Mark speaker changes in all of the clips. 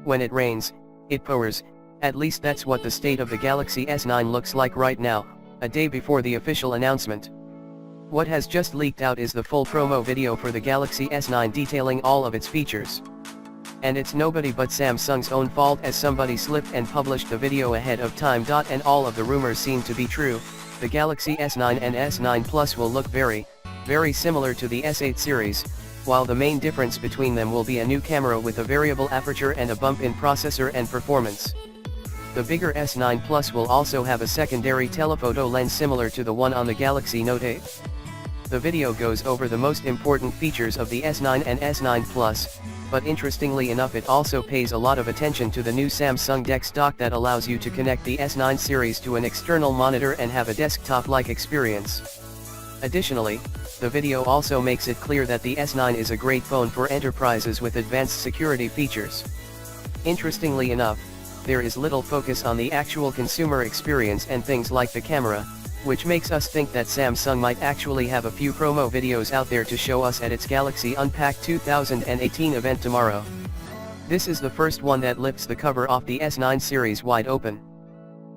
Speaker 1: when it rains, it pours. At least that's what the state of the Galaxy S9 looks like right now, a day before the official announcement. What has just leaked out is the full promo video for the Galaxy S9 detailing all of its features. And it's nobody but Samsung's own fault, as somebody slipped and published the video ahead of time. And all of the rumors seem to be true. The Galaxy S9 and S9 Plus will look very similar to the S8 series, while the main difference between them will be a new camera with a variable aperture and a bump in processor and performance. The bigger S9 Plus will also have a secondary telephoto lens similar to the one on the Galaxy Note 8. The video goes over the most important features of the S9 and S9 Plus, but interestingly enough it also pays a lot of attention to the new Samsung DeX dock that allows you to connect the S9 series to an external monitor and have a desktop-like experience. Additionally, the video also makes it clear that the S9 is a great phone for enterprises with advanced security features. Interestingly enough, there is little focus on the actual consumer experience and things like the camera, which makes us think that Samsung might actually have a few promo videos out there to show us at its Galaxy Unpacked 2018 event tomorrow. This is the first one that lifts the cover off the S9 series wide open.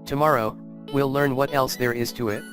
Speaker 1: Tomorrow, we'll learn what else there is to it.